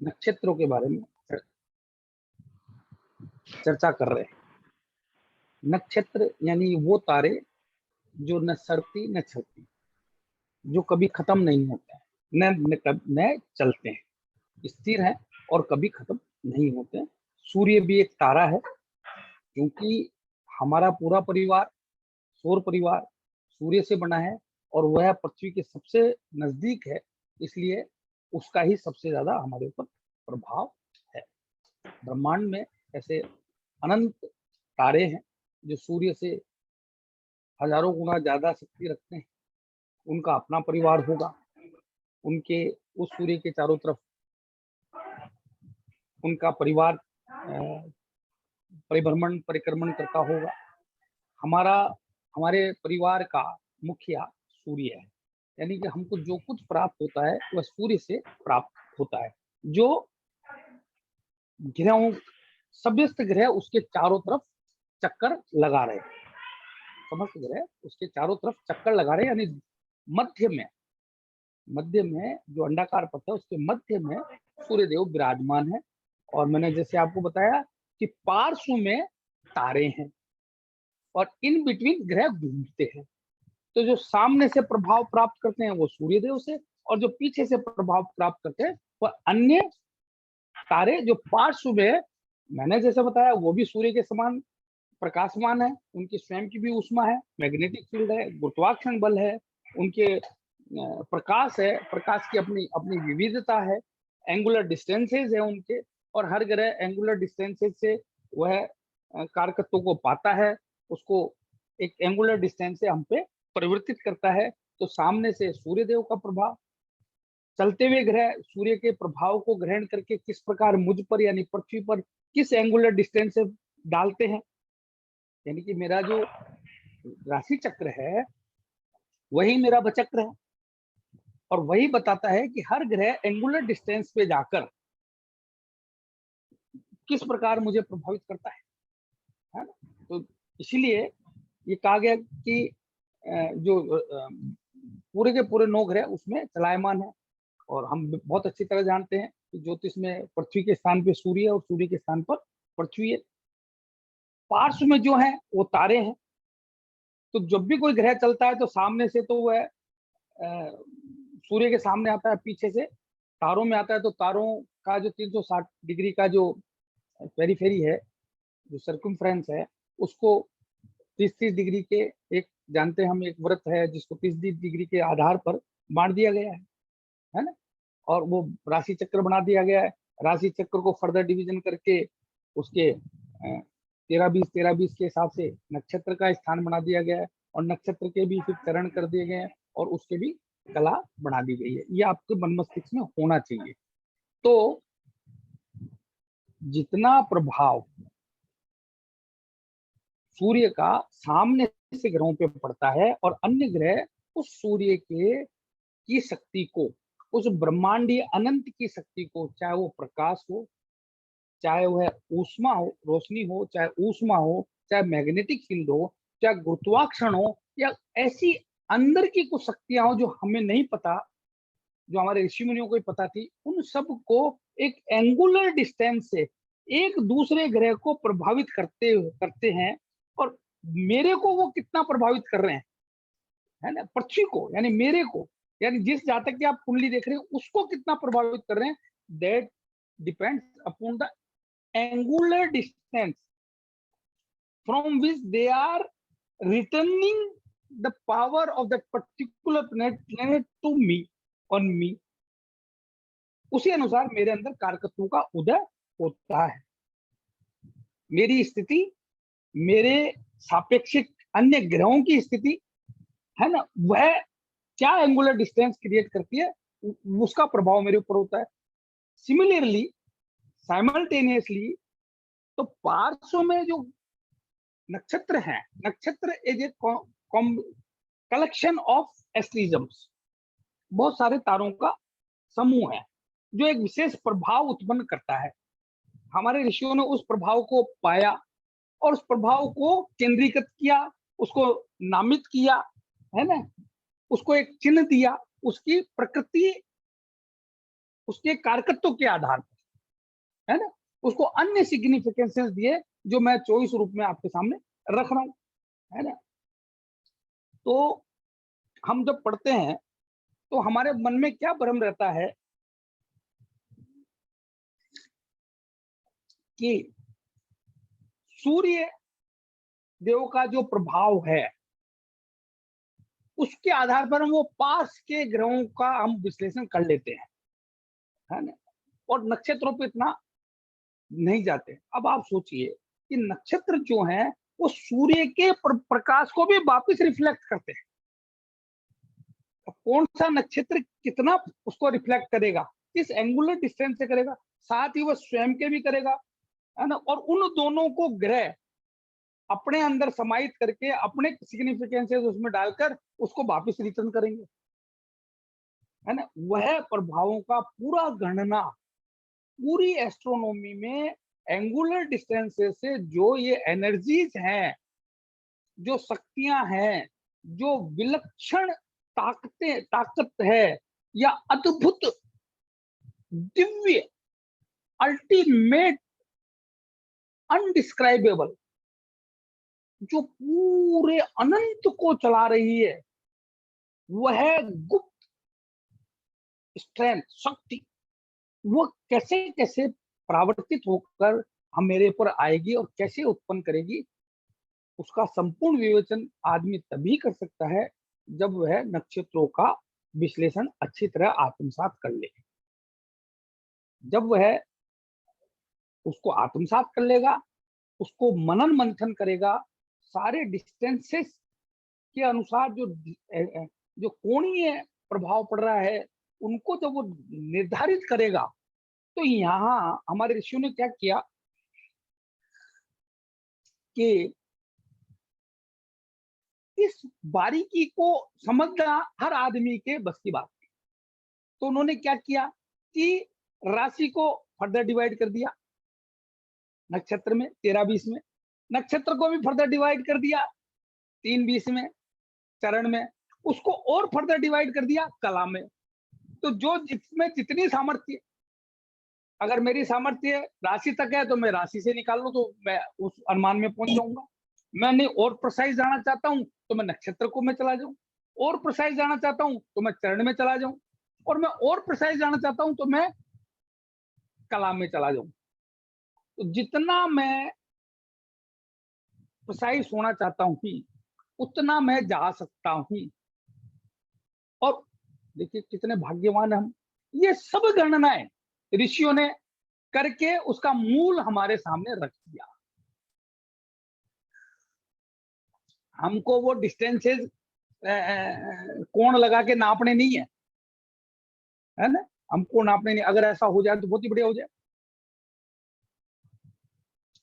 नक्षत्रों के बारे में चर्चा कर रहे हैं। नक्षत्र यानी वो तारे जो न सड़ती न चलती, जो कभी खत्म नहीं होते हैं, न चलते हैं, स्थिर है और कभी खत्म नहीं होते हैं। सूर्य भी एक तारा है, क्योंकि हमारा पूरा परिवार, सौर परिवार सूर्य से बना है और वह पृथ्वी के सबसे नजदीक है, इसलिए उसका ही सबसे ज्यादा हमारे ऊपर प्रभाव है। ब्रह्मांड में ऐसे अनंत तारे हैं जो सूर्य से हजारों गुना ज्यादा शक्ति रखते हैं। उनका अपना परिवार होगा, उनके उस सूर्य के चारों तरफ उनका परिवार परिक्रमण करता होगा। हमारे परिवार का मुखिया सूर्य है, यानी कि हमको जो कुछ प्राप्त होता है वह सूर्य से प्राप्त होता है। जो ग्रहों, समस्त ग्रह उसके चारों तरफ चक्कर लगा रहे, समस्त ग्रह उसके चारों तरफ चक्कर लगा रहे, यानी मध्य में जो अंडाकार पथ है उसके मध्य में सूर्य देव विराजमान है। और मैंने जैसे आपको बताया कि पार्श्व में तारे हैं और इन बिटवीन ग्रह घूमते हैं। तो जो सामने से प्रभाव प्राप्त करते हैं वो सूर्य देव से, और जो पीछे से प्रभाव प्राप्त करते हैं वह अन्य तारे जो पार्श्व में, मैंने जैसे बताया, वो भी सूर्य के समान प्रकाशमान है। उनकी स्वयं की भी ऊष्मा है, मैग्नेटिक फील्ड है, गुरुत्वाकर्षण बल है, उनके प्रकाश है, प्रकाश की अपनी अपनी विविधता है, एंगुलर डिस्टेंसेज है उनके, और हर ग्रह एंगुलर डिस्टेंसेज से वह कारकत्व को पाता है, उसको एक एंगुलर डिस्टेंस से हम पे परिवर्तित करता है। तो सामने से सूर्य देव का प्रभाव, चलते हुए ग्रह सूर्य के प्रभाव को ग्रहण करके किस प्रकार मुझ पर यानी पृथ्वी पर किस एंगुलर डिस्टेंस से डालते हैं। यानी कि मेरा जो राशि चक्र है वही मेरा वचक्र है, और वही बताता है कि हर ग्रह एंगुलर डिस्टेंस पे जाकर किस प्रकार मुझे प्रभावित करता है ना। तो इसीलिए ये कहा गया कि जो पूरे के पूरे 9 ग्रह उसमें चलायमान है। और हम बहुत अच्छी तरह जानते हैं कि ज्योतिष में पृथ्वी के स्थान पे सूर्य और सूर्य के स्थान पर पृथ्वी है। पार्श्व में जो है वो तारे हैं। तो जब भी कोई ग्रह चलता है तो सामने से तो वह सूर्य के सामने आता है, पीछे से तारों में आता है। तो तारों का जो 360 डिग्री का जो पेरीफेरी है, जो सर्कमफ्रेंस है, उसको 30-30 डिग्री के एक जानते हैं हम, एक वृत्त है जिसको 30 डिग्री के आधार पर बांट दिया गया है ना। और वो राशि चक्र बना दिया गया है। राशि चक्र को फर्दर डिवीजन करके उसके 13-20 के हिसाब से नक्षत्र का स्थान बना दिया गया है, और नक्षत्र के भी फिर चरण कर दिए गए हैं, और उसके भी कला बना दी गई है। ये आपके मन मस्तिष्क में होना चाहिए। तो जितना प्रभाव सूर्य का सामने से ग्रहों पे पड़ता है और अन्य ग्रह उस सूर्य की शक्ति को, उस ब्रह्मांडीय अनंत की शक्ति को, चाहे वो प्रकाश हो, चाहे वह ऊष्मा हो, रोशनी हो, चाहे ऊष्मा हो, चाहे मैग्नेटिक फील्ड हो, चाहे गुरुत्वाकर्षण हो, या ऐसी अंदर की कुछ शक्तियां हो जो हमें नहीं पता, जो हमारे ऋषि मुनियों को ही पता थी, उन सब को एक एंगुलर डिस्टेंस से एक दूसरे ग्रह को प्रभावित करते हैं। और मेरे को वो कितना प्रभावित कर रहे हैं, है ना, पृथ्वी को यानी मेरे को, यानी जिस जातक की आप कुंडली देख रहे हैं उसको कितना प्रभावित कर रहे हैं, that depends upon the angular distance from which they are returning the power of that particular planet to me, on me. उसी अनुसार मेरे अंदर कारकत्वों का उदय होता है। मेरी स्थिति, मेरे सापेक्षिक अन्य ग्रहों की स्थिति, है ना, वह क्या एंगुलर डिस्टेंस क्रिएट करती है, उसका प्रभाव मेरे ऊपर होता है। सिमिलरली, साइमल्टेनियसली, तो पार्श्व में जो नक्षत्र हैं, नक्षत्र इज ए कलेक्शन ऑफ एस्ट्रिजम्स, बहुत सारे तारों का समूह है जो एक विशेष प्रभाव उत्पन्न करता है। हमारे ऋषियों ने उस प्रभाव को पाया और उस प्रभाव को केंद्रीकृत किया, उसको नामित किया, है ना, उसको एक चिन्ह दिया, उसकी प्रकृति, उसके कारकत्व के आधार पर। है ना, उसको अन्य सिग्निफिकेंसेस दिए जो मैं चॉइस रूप में आपके सामने रख रहा हूं, है ना। तो हम जब पढ़ते हैं तो हमारे मन में क्या भ्रम रहता है कि सूर्य देव का जो प्रभाव है उसके आधार पर हम वो पास के ग्रहों का हम विश्लेषण कर लेते हैं, है ना, और नक्षत्रों पे इतना नहीं जाते। अब आप सोचिए कि नक्षत्र जो हैं वो सूर्य के प्रकाश को भी वापस रिफ्लेक्ट करते हैं। अब कौन सा नक्षत्र कितना उसको रिफ्लेक्ट करेगा, किस एंगुलर डिस्टेंस से करेगा, साथ ही वह स्वयं के भी करेगा, है ना, और उन दोनों को ग्रह अपने अंदर समाहित करके अपने सिग्निफिकेंसेस उसमें डालकर उसको वापस रिटर्न करेंगे, है ना। वह प्रभावों का पूरा गणना पूरी एस्ट्रोनॉमी में एंगुलर डिस्टेंसेस से जो ये एनर्जीज हैं, जो शक्तियां हैं, जो विलक्षण ताकत है या अद्भुत दिव्य अल्टीमेट अनडिस्क्राइबेबल जो पूरे अनंत को चला रही है, वह गुप्त स्ट्रेंथ शक्ति वो कैसे कैसे परावर्तित होकर हम मेरे ऊपर आएगी और कैसे उत्पन्न करेगी, उसका संपूर्ण विवेचन आदमी तभी कर सकता है जब वह नक्षत्रों का विश्लेषण अच्छी तरह आत्मसात कर ले। जब वह उसको आत्मसात कर लेगा, उसको मनन मंथन करेगा, सारे डिस्टेंसेस के अनुसार जो कोणीय प्रभाव पड़ रहा है उनको जब वो निर्धारित करेगा, तो यहाँ हमारे ऋषियों ने क्या किया कि इस बारीकी को समझना हर आदमी के बस की बात है। तो उन्होंने क्या किया कि राशि को फर्दर डिवाइड कर दिया नक्षत्र में 13-20 में, नक्षत्र को भी फर्दर डिवाइड कर दिया 3-20 में चरण में, उसको और फर्दर डिवाइड कर दिया कला में। तो जो जिसमें जितनी सामर्थ्य, अगर मेरी सामर्थ्य राशि तक है तो मैं राशि से निकाल लूं तो मैं उस अनुमान में पहुंच जाऊंगा। मैंने और प्रिसाइज जाना चाहता हूं तो मैं नक्षत्र को मैं चला जाऊं, और प्रिसाइज जाना चाहता हूं तो मैं चरण में चला जाऊं, और मैं और प्रिसाइज जाना चाहता हूं तो मैं कला में चला जाऊं। तो जितना मैं प्रिसाइज होना चाहता हूं उतना मैं जा सकता हूं। और देखिए कितने भाग्यवान हम, ये सब गणनाएं ऋषियों ने करके उसका मूल हमारे सामने रख दिया। हमको वो डिस्टेंसेस कोण लगा के नापने नहीं है ना, हमको नापने नहीं। अगर ऐसा हो जाए तो बहुत ही बढ़िया हो जाए,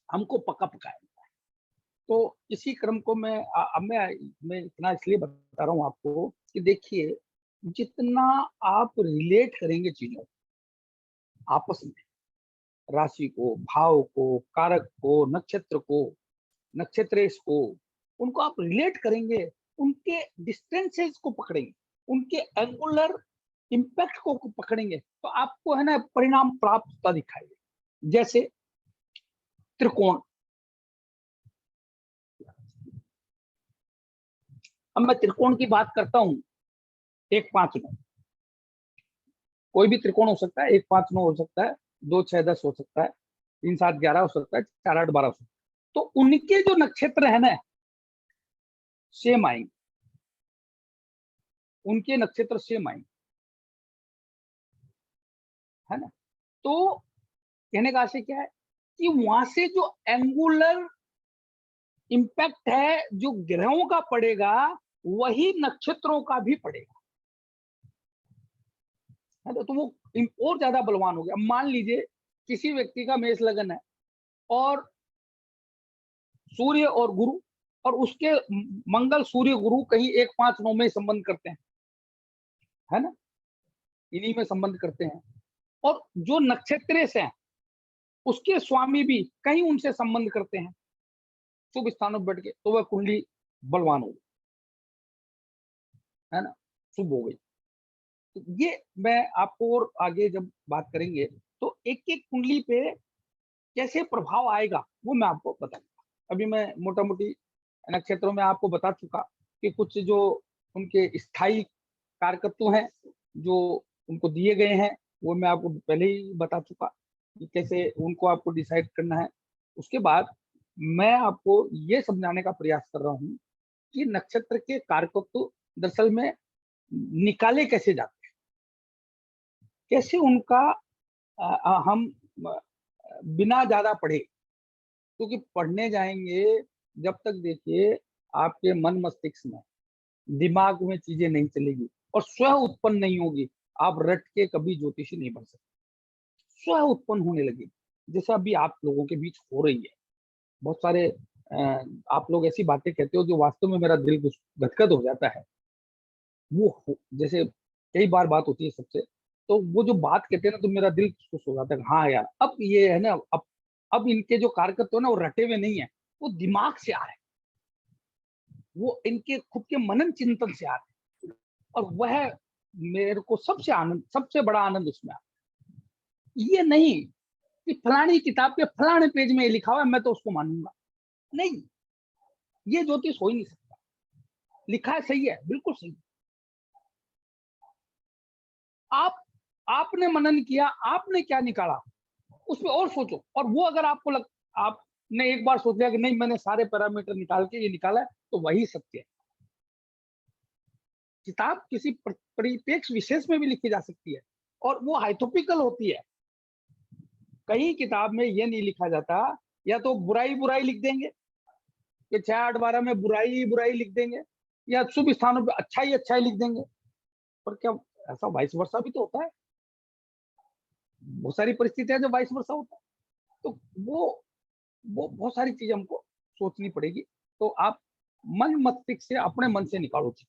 हमको पक्का पका है। तो इसी क्रम को अब मैं इतना इसलिए बता रहा हूँ आपको कि देखिए जितना आप रिलेट करेंगे चीजों आपस में, राशि को, भाव को, कारक को, नक्षत्र को, नक्षत्रेश को, उनको आप रिलेट करेंगे, उनके डिस्टेंसेस को पकड़ेंगे, उनके एंगुलर इम्पैक्ट को पकड़ेंगे, तो आपको है ना परिणाम प्राप्त होता दिखाई दे। जैसे त्रिकोण, अब मैं त्रिकोण की बात करता हूं, 1-5-9 कोई भी त्रिकोण हो सकता है, 1-5-9 हो सकता है, 2-6-10 हो सकता है, 3-7-11 हो सकता है, 4-8-12 हो सकता है। तो उनके जो नक्षत्र है ना सेम आएंगे, उनके नक्षत्र सेम आएंगे, है ना। तो कहने का आशय क्या है कि वहां से जो एंगुलर इंपैक्ट है जो ग्रहों का पड़ेगा वही नक्षत्रों का भी पड़ेगा, है ना। तो वो और ज्यादा बलवान हो गया। मान लीजिए किसी व्यक्ति का मेष लगन है और सूर्य और गुरु, और उसके मंगल सूर्य गुरु कहीं 1-5-9 में संबंध करते हैं, है ना, इन्हीं में संबंध करते हैं, और जो नक्षत्र हैं उसके स्वामी भी कहीं उनसे संबंध करते हैं शुभ स्थानों पर बैठ के, तो वह कुंडली बलवान हो गई, है ना, शुभ हो गई। तो ये मैं आपको और आगे जब बात करेंगे तो एक एक कुंडली पे कैसे प्रभाव आएगा वो मैं आपको बताऊंगा। अभी मैं मोटा मोटी नक्षत्रों में आपको बता चुका कि कुछ जो उनके स्थायी कारकत्व हैं जो उनको दिए गए हैं वो मैं आपको पहले ही बता चुका कि कैसे उनको आपको डिसाइड करना है। उसके बाद मैं आपको ये समझाने का प्रयास कर रहा हूँ कि नक्षत्र के कारकत्व दरअसल में निकाले कैसे जाते हैं, कैसे उनका हम बिना ज्यादा पढ़े, क्योंकि पढ़ने जाएंगे जब तक देखिए आपके मन मस्तिष्क में दिमाग में चीजें नहीं चलेगी और स्वयं उत्पन्न नहीं होगी, आप रट के कभी ज्योतिषी नहीं बन सकते। स्वयं उत्पन्न होने लगेगी, जैसे अभी आप लोगों के बीच हो रही है। बहुत सारे आप लोग ऐसी बातें कहते हो जो वास्तव में मेरा दिल कुछ गदगद हो जाता है। जैसे कई बार बात होती है सबसे, तो वो जो बात कहते हैं ना तो मेरा दिल खुश हो जाता है। हाँ यार, अब ये है ना, अब इनके जो कारकत्व है ना वो रटे हुए नहीं है, वो दिमाग से आ रहे हैं, वो इनके खुद के मनन चिंतन से आ रहे हैं। और वह मेरे को सबसे आनंद, सबसे बड़ा आनंद उसमें आता है। ये नहीं कि फलानी किताब के फलाने पेज में ये लिखा हुआ है मैं तो उसको मानूंगा, नहीं, ये ज्योतिष हो ही नहीं सकता। लिखा है सही है, बिल्कुल सही। आप आपने मनन किया, आपने क्या निकाला उस पर और सोचो। और वो अगर आपको आपने एक बार सोच लिया कि नहीं मैंने सारे पैरामीटर निकाल के ये निकाला है, तो वही सत्य है। किताब किसी परिपेक्ष विशेष में भी लिखी जा सकती है और वो हाइथोपिकल होती है। कहीं किताब में ये नहीं लिखा जाता, या तो बुराई बुराई लिख देंगे कि 6, 8, 12 में बुराई बुराई लिख देंगे, या शुभ स्थानों पे अच्छा ही लिख देंगे। पर क्या ऐसा वाइस वर्षा भी तो होता है? बहुत सारी परिस्थितियां जो वाइस वर्षा होता है। तो वो बहुत सारी चीजें हमको सोचनी पड़ेगी। तो आप मन मस्तिष्क से, अपने मन से निकालो चीज,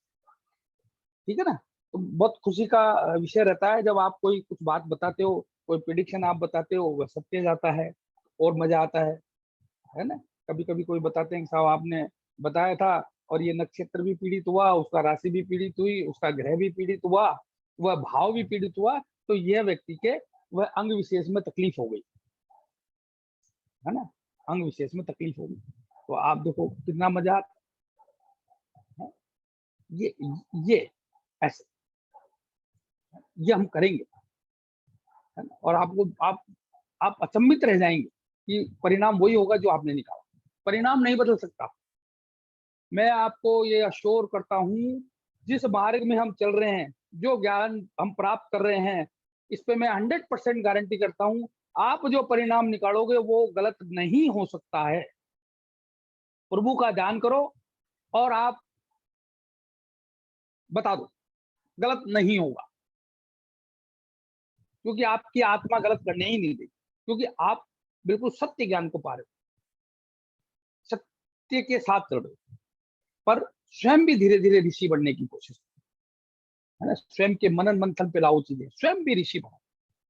ठीक है ना। तो बहुत खुशी का विषय रहता है जब आप कोई कुछ बात बताते हो, कोई प्रिडिक्शन आप बताते हो, वह सत्य जाता है और मजा आता है ना। कभी कभी कोई बताते हैं साहब आपने बताया था और ये नक्षत्र भी पीड़ित हुआ, उसका राशि भी पीड़ित हुई, उसका ग्रह भी पीड़ित हुआ, वह भाव भी पीड़ित हुआ, तो यह व्यक्ति के वह अंग विशेष में तकलीफ हो गई, है ना, अंग विशेष में तकलीफ होगी। तो आप देखो कितना मजा आता है। ये ये ऐसे ये हम करेंगे, है ना। और आपको आप अचंभित रह जाएंगे कि परिणाम वही होगा जो आपने निकाला। परिणाम नहीं बदल सकता। मैं आपको ये अश्योर करता हूँ, जिस मार्ग में हम चल रहे हैं, जो ज्ञान हम प्राप्त कर रहे हैं, इस पे मैं 100% गारंटी करता हूँ, आप जो परिणाम निकालोगे वो गलत नहीं हो सकता है। प्रभु का ध्यान करो और आप बता दो, गलत नहीं होगा, क्योंकि आपकी आत्मा गलत करने ही नहीं देगी, क्योंकि आप बिल्कुल सत्य ज्ञान को पा रहे हो, सत्य के साथ चल रहे हो। पर स्वयं भी धीरे धीरे ऋषि बनने की कोशिश है ना। स्वयं के मनन मंथन पे लाओ चीजें, स्वयं भी ऋषि बनो।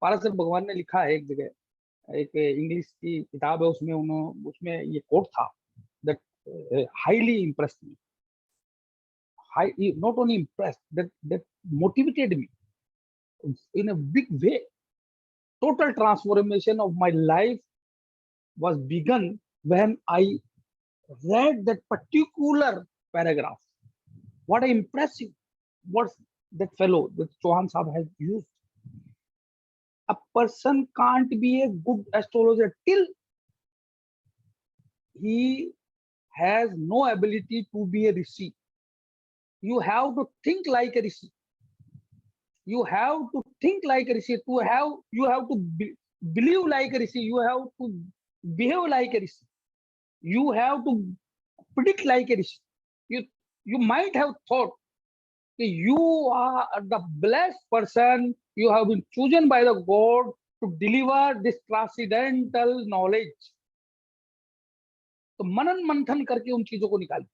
पारस भगवान ने लिखा है एक जगह, एक इंग्लिश की किताब है, उसमें ये कोट था, that highly impressed me, not only impressed, that motivated me in a big way. Total transformation of my life was begun when I read that particular paragraph. What a impressive, what that fellow, that Chauhan Sahab has used. A person can't be a good astrologer till he has no ability to be a rishi. You have to think like a rishi. You have to think like a rishi. You have to believe like a rishi. You have to behave like a rishi. You have to predict like a rishi. You might have thought that you are the blessed person. You have been chosen by the God to deliver this transcendental knowledge. तो मनन मंथन करके उन चीजों को निकालिए,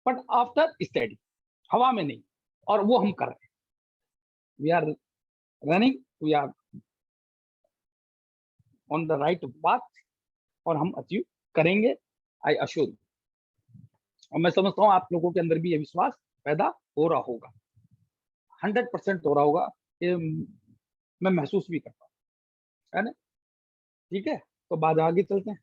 but after study, हवा में नहीं। और वो हम कर रहे हैं। We are running, we are on the right path, और हम अचीव करेंगे, आई अश्योर यू। और मैं समझता हूँ आप लोगों के अंदर भी ये विश्वास पैदा हो रहा होगा, 100% हो रहा होगा, ये मैं महसूस भी करता हूँ, है ना। ठीक है, तो बाद आगे चलते हैं।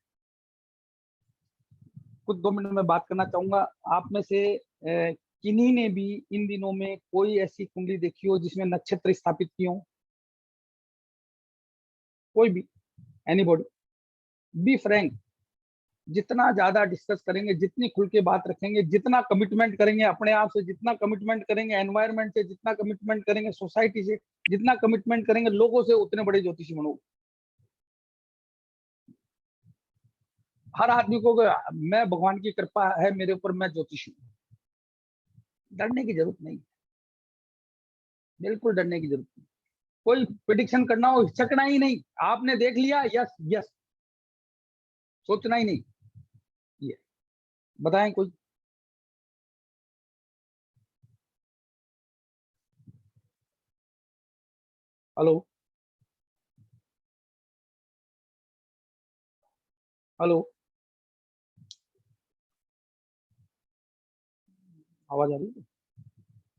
कुछ 2 मिनट में बात करना चाहूंगा। आप में से किन्हीं ने भी इन दिनों में कोई ऐसी कुंडली देखी हो जिसमें नक्षत्र स्थापित किए हो? कोई भी, एनीबॉडी, बी फ्रैंक। जितना ज्यादा डिस्कस करेंगे, जितनी खुल के बात रखेंगे, जितना कमिटमेंट करेंगे अपने आप से, जितना कमिटमेंट करेंगे एनवायरनमेंट से, जितना कमिटमेंट करेंगे सोसाइटी से, जितना कमिटमेंट करेंगे लोगों से, उतने बड़े ज्योतिषी बनोगे। हर आदमी को मैं, भगवान की कृपा है मेरे ऊपर, मैं ज्योतिषी हूँ, डरने की जरूरत नहीं, बिल्कुल डरने की जरूरत नहीं। कोई प्रिडिक्शन करना हो, हिचकना ही नहीं। आपने देख लिया, यस यस, सोचना ही नहीं। ये बताएं कोई। हेलो, हेलो, आवाज आ रही है?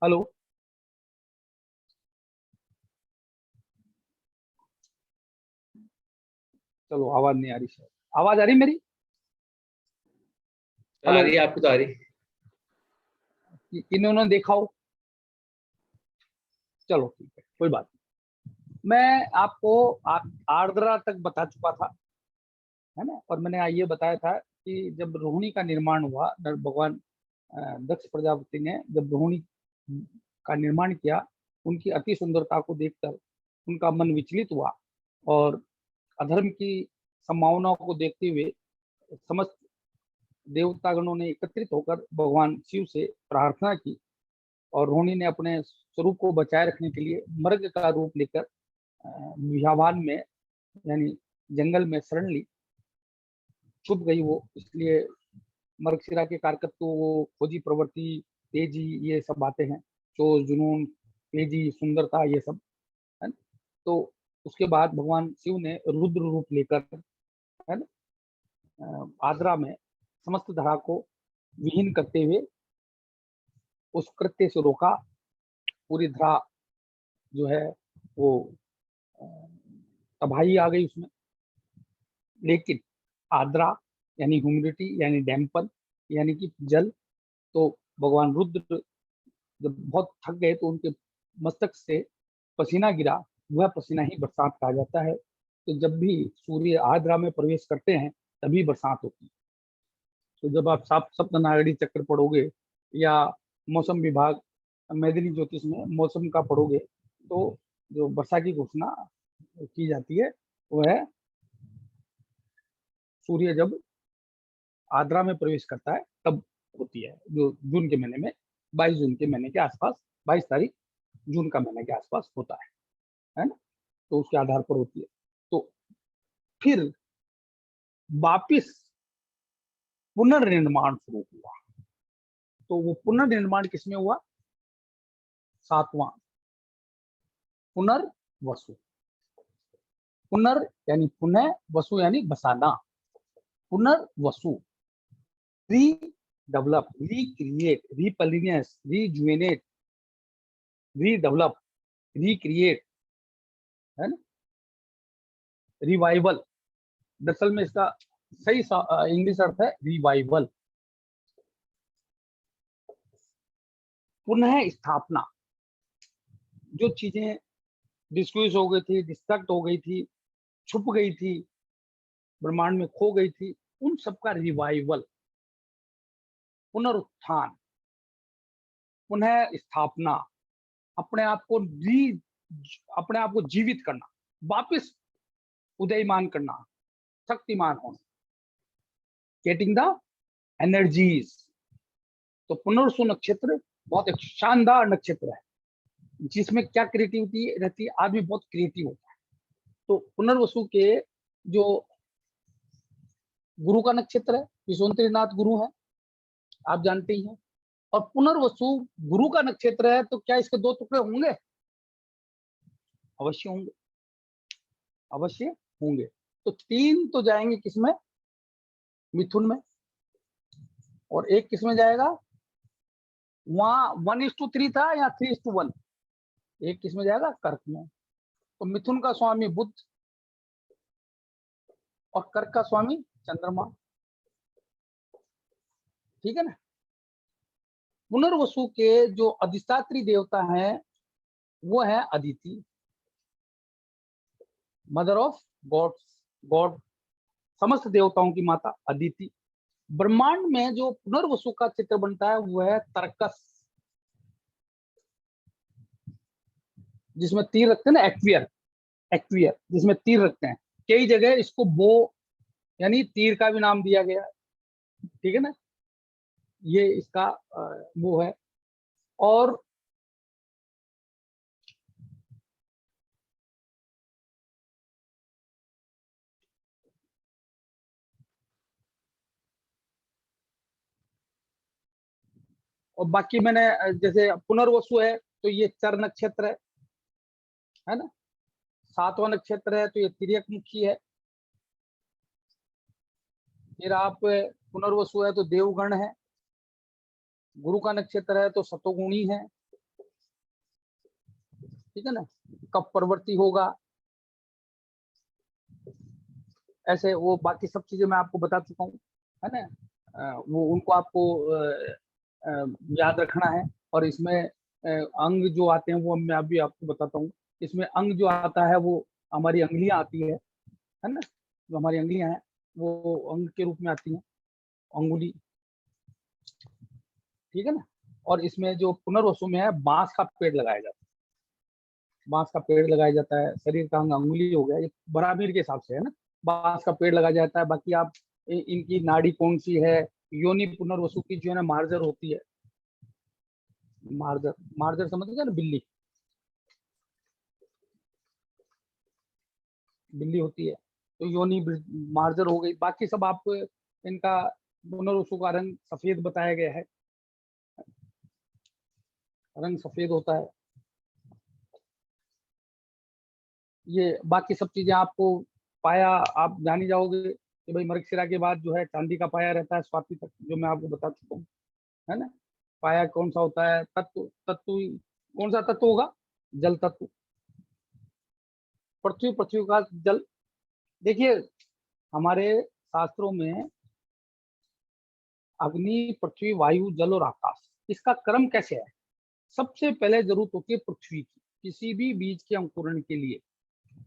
हेलो, चलो आवाज नहीं आ रही शायद। आवाज आ रही मेरी? आ हेलो, रही है, आपको तो आ रही। इन्होंने देखा हो? चलो ठीक है, कोई बात नहीं। मैं आपको आर्द्रा तक बता चुका था, है ना। और मैंने ये बताया था कि जब रोहिणी का निर्माण हुआ, भगवान दक्ष प्रजापति ने जब रोहिणी का निर्माण किया, उनकी अति सुंदरता को देखकर उनका मन विचलित हुआ, और अधर्म की संभावनाओं को देखते हुए समस्त देवतागणों ने एकत्रित होकर भगवान शिव से प्रार्थना की, और रोहिणी ने अपने स्वरूप को बचाए रखने के लिए मर्ग का रूप लेकर विहावान में, यानी जंगल में शरण ली, छुप गई वो। इसलिए मर्गशिरा के कारकत्व वो खोजी, प्रवृत्ति, तेजी, ये सब बातें हैं, चोर, जुनून, तेजी, सुंदरता, ये सब है ना। तो उसके बाद भगवान शिव ने रुद्र रूप लेकर, है ना, आद्रा में समस्त धरा को विहीन करते हुए उस कृत्य से रोका। पूरी धरा जो है वो अ, तबाही आ गई उसमें। लेकिन आद्रा यानी ह्यूमिडिटी, यानी डैम्पन, यानी कि जल, तो भगवान रुद्र जब बहुत थक गए तो उनके मस्तक से पसीना गिरा। वह पसीना ही बरसात कहा जाता है। तो जब भी सूर्य आद्रा में प्रवेश करते हैं तभी बरसात होती है। तो जब आप सप्तनाड़ी चक्र पढ़ोगे, या मौसम विभाग मेदिनी ज्योतिष में मौसम का पढ़ोगे, तो जो वर्षा की घोषणा की जाती है वो है सूर्य जब आद्रा में प्रवेश करता है तब होती है, जो जून के महीने में, 22 जून के महीने के आसपास, 22 तारीख जून का महीने के आसपास होता है ना। तो उसके आधार पर होती है। तो फिर वापिस पुनर्निर्माण शुरू हुआ। तो वो पुनर्निर्माण किसमें हुआ? सातवां पुनर्वसु। पुनर् यानी पुनः, वसु यानी बसाना। पुनर्वसु, redevelop, recreate, replenish, rejuvenate, redevelop, recreate, है ना, रिवाइवल। दरअसल में इसका सही इंग्लिश अर्थ है रिवाइवल, पुनः स्थापना। जो चीजें डिस्क्यूज हो गई थी, डिस्ट्रक्ट हो गई थी, छुप गई थी, ब्रह्मांड में खो गई थी, उन सबका रिवाइवल, पुनरुत्थान, पुनः स्थापना, अपने आप को अपने आप को जीवित करना, वापस उदयमान करना, शक्तिमान होना, गेटिंग द एनर्जीज। तो पुनर्वसु नक्षत्र बहुत एक शानदार नक्षत्र है, जिसमें क्या क्रिएटिविटी रहती है, आदमी बहुत क्रिएटिव होता है। तो पुनर्वसु के जो गुरु का नक्षत्र है, विश्वंतरीनाथ गुरु है, आप जानते ही हैं। और पुनर्वसु गुरु का नक्षत्र है, तो क्या इसके 2 टुकड़े होंगे? अवश्य होंगे, अवश्य होंगे। तो 3 तो जाएंगे किसमें? मिथुन में। और एक किसमें जाएगा? वहां 1:3 था या 3:1? एक किसमें जाएगा? कर्क में। तो मिथुन का स्वामी बुध, और कर्क का स्वामी चंद्रमा, ठीक है ना। पुनर्वसु के जो अधिष्ठात्री देवता हैं वो है Aditi, mother of gods, god, समस्त देवताओं की माता अदिति। ब्रह्मांड में जो पुनर्वसु का चित्र बनता है वो है तर्कस, जिसमें तीर रखते हैं ना, एक्वियर, एक्वियर जिसमें तीर रखते हैं। कई जगह इसको बो यानी तीर का भी नाम दिया गया है, ठीक है ना। ये इसका वो है। और बाकी मैंने जैसे पुनर्वसु है तो ये चर नक्षत्र है ना। सातवां नक्षत्र है तो ये तिर्यक मुखी है। फिर आप पुनर्वसु है तो देवगण है। गुरु का नक्षत्र है तो सतोगुणी है, ठीक है ना। कब परवर्ती होगा, ऐसे वो बाकी सब चीजें मैं आपको बता चुका हूँ, है ना। वो उनको आपको याद रखना है। और इसमें अंग जो आते हैं वो मैं अभी आपको बताता हूँ। इसमें अंग जो आता है वो हमारी अंगुलियां आती है ना। जो हमारी अंगुलियां हैं वो अंग के रूप में आती हैं, अंगुली, ठीक है ना। और इसमें जो पुनर्वसु में है बांस का पेड़ लगाया जाता है, बांस का पेड़ लगाया जाता है। शरीर का अंग अंगुली हो गया, ये बराबर के हिसाब से है ना। बांस का पेड़ लगाया जाता है। बाकी आप इनकी नाड़ी कौन सी है, योनि पुनर्वसु की जो है ना मार्जर होती है, मार्जर, मार्जर समझते ना, बिल्ली, बिल्ली होती है तो योनि मार्जर हो गई। बाकी सब आप इनका पुनर्वसु का रंग सफेद बताया गया है, रंग सफेद होता है। ये बाकी सब चीजें आपको पाया आप जानी जाओगे कि भाई मृगशिरा के बाद जो है चांदी का पाया रहता है स्वाति तक, जो मैं आपको बता चुका हूँ, है ना। पाया कौन सा होता है, तत्व, तत्व कौन सा तत्व होगा, जल तत्व। पृथ्वी, पृथ्वी का जल। देखिए हमारे शास्त्रों में अग्नि, पृथ्वी, वायु, जल और आकाश, इसका क्रम कैसे है। सबसे पहले जरूरत होती है पृथ्वी की। किसी भी बीज के अंकुरण के लिए,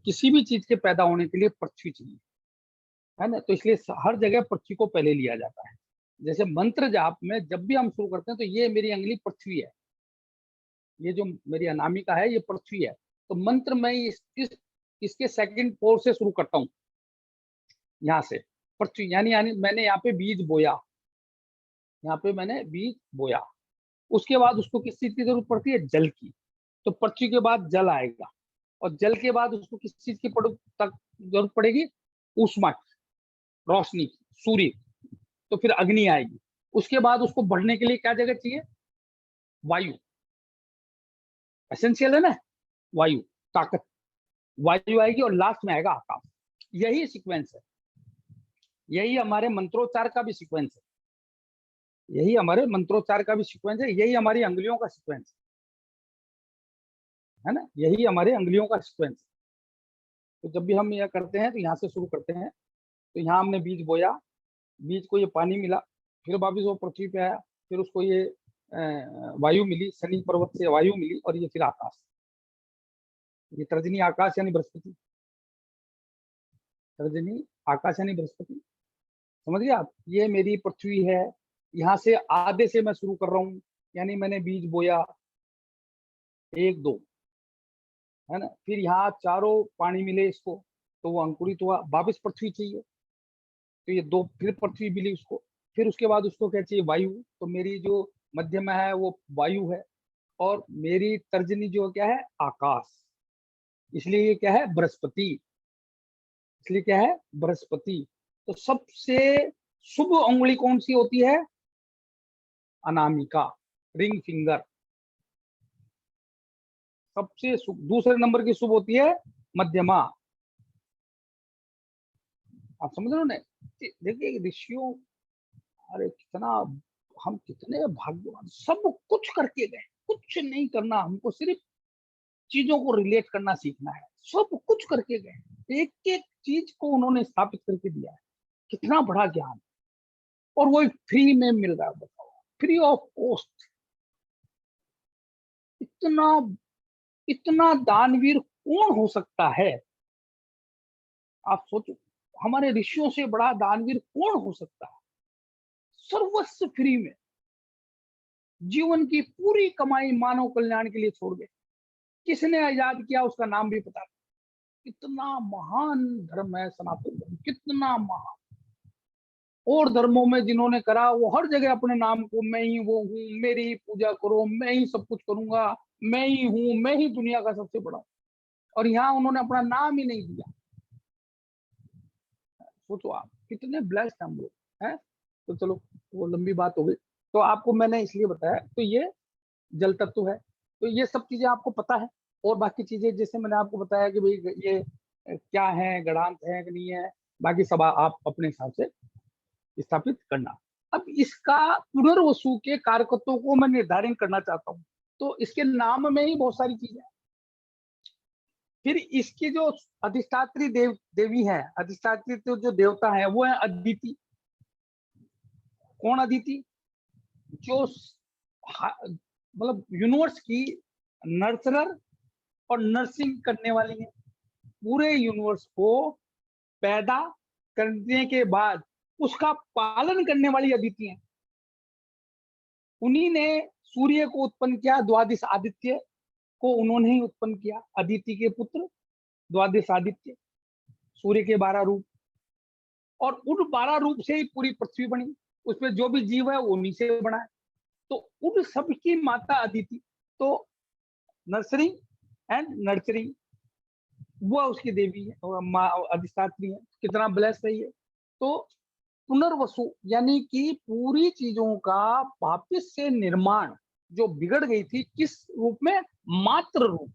किसी भी चीज के पैदा होने के लिए पृथ्वी चाहिए, है ना। तो इसलिए हर जगह पृथ्वी को पहले लिया जाता है। जैसे मंत्र जाप में जब भी हम शुरू करते हैं तो ये मेरी अंगुली पृथ्वी है, ये जो मेरी अनामिका है ये पृथ्वी है। तो मंत्र में इसके सेकंड पोर से शुरू करता हूँ, यहाँ से पृथ्वी, यानी यानी मैंने यहाँ पे बीज बोया, यहाँ पे मैंने बीज बोया। उसके बाद उसको किस चीज की जरूरत पड़ती है, जल की। तो पृथ्वी के बाद जल आएगा, और जल के बाद उसको किस चीज की तक जरूरत पड़ेगी, ऊष्मा की, रोशनी की, सूर्य की। तो फिर अग्नि आएगी। उसके बाद उसको बढ़ने के लिए क्या जगह चाहिए, वायु, एसेंशियल है ना, वायु, ताकत, वायु आएगी और लास्ट में आएगा आकाश। यही सीक्वेंस है, यही हमारे मंत्रोच्चार का भी सीक्वेंस है, यही हमारे मंत्रोच्चार का भी सीक्वेंस है, यही हमारी अंगुलियों का सीक्वेंस है ना, यही हमारे अंगुलियों का सीक्वेंस। तो जब भी हम यह करते हैं तो यहाँ से शुरू करते हैं। तो यहाँ हमने बीज बोया, बीज को ये पानी मिला, फिर वापिस वो पृथ्वी पे आया, फिर उसको ये वायु मिली, शनि पर्वत से वायु मिली, और ये फिर आकाश, ये तर्जनी आकाश यानी बृहस्पति, तर्जनी आकाश यानी बृहस्पति, समझ गए आप। ये मेरी पृथ्वी है। यहाँ से आधे से मैं शुरू कर रहा हूँ, यानी मैंने बीज बोया, एक दो, है ना। फिर यहाँ चारों पानी मिले इसको तो वो अंकुरित हुआ, वापिस पृथ्वी चाहिए, तो ये दो, फिर पृथ्वी मिली उसको। फिर उसके बाद उसको क्या चाहिए, वायु। तो मेरी जो मध्य में है वो वायु है, और मेरी तर्जनी जो क्या है, आकाश। इसलिए ये क्या है, बृहस्पति, इसलिए क्या है, बृहस्पति। तो सबसे शुभ उंगली कौन सी होती है, अनामिका, रिंग फिंगर। सबसे दूसरे नंबर की शुभ होती है मध्यमा। आप समझ रहे हो ना। देखिए ऋषियों, अरे कितना, हम कितने भाग्यवान, सब कुछ करके गए, कुछ नहीं करना हमको, सिर्फ चीजों को रिलेट करना सीखना है। सब कुछ करके गए, एक एक चीज को उन्होंने स्थापित करके दिया है। कितना बड़ा ज्ञान, और वो फ्री में मिल रहा है, बताओ, फ्री ऑफ कॉस्ट। इतना इतना दानवीर कौन हो सकता है? आप सोचो, हमारे ऋषियों से बड़ा दानवीर कौन हो सकता है? सर्वस्व फ्री में जीवन की पूरी कमाई मानव कल्याण के लिए छोड़ गए। किसने आजाद किया उसका नाम भी पता नहीं। कितना महान धर्म है सनातन धर्म, कितना महान। और धर्मों में जिन्होंने करा वो हर जगह अपने नाम को मैं ही वो हूँ, मेरी ही पूजा करो, मैं ही सब कुछ करूंगा, मैं ही हूँ, मैं ही दुनिया का सबसे बड़ा हूँ। और यहाँ उन्होंने अपना नाम ही नहीं दिया। सोचो आप, कितने ब्लेस्ड हम लोग हैं। तो चलो, वो लंबी बात हो गई। तो आपको मैंने इसलिए बताया, तो ये जल तत्व है, तो ये सब चीजें आपको पता है। और बाकी चीजें जैसे मैंने आपको बताया कि भाई ये क्या है, गणांत है कि नहीं है, बाकी सब आप अपने हिसाब से स्थापित करना। अब इसका पुनर्वसु के कारकत्वों को मैं निर्धारण करना चाहता हूँ। तो इसके नाम में ही बहुत सारी चीजें। फिर इसकी जो अधिष्ठात्री देवी है, अधिष्ठात्री तो जो देवता है वो है अदिति। कौन अदिति? जो मतलब यूनिवर्स की नर्सरर और नर्सिंग करने वाली है। पूरे यूनिवर्स को पैदा करने के बाद उसका पालन करने वाली अदिति है। उन्हीं ने सूर्य को उत्पन्न किया, द्वादश आदित्य को उन्होंने ही उत्पन्न किया। अदिति के पुत्र द्वादश आदित्य, सूर्य के 12 रूप, और उन 12 रूप से ही पूरी पृथ्वी बनी। उसमें जो भी जीव है वो उन्हीं से बना है। तो उन सबकी माता अदिति, तो नर्सरिंग एंड नर्चरिंग, वो उसकी देवी है और माँ अधिष्ठात्री है। कितना ब्लेस है ये। तो पुनर्वसु यानी कि पूरी चीजों का वापस से निर्माण जो बिगड़ गई थी, किस रूप में? मात्र रूप।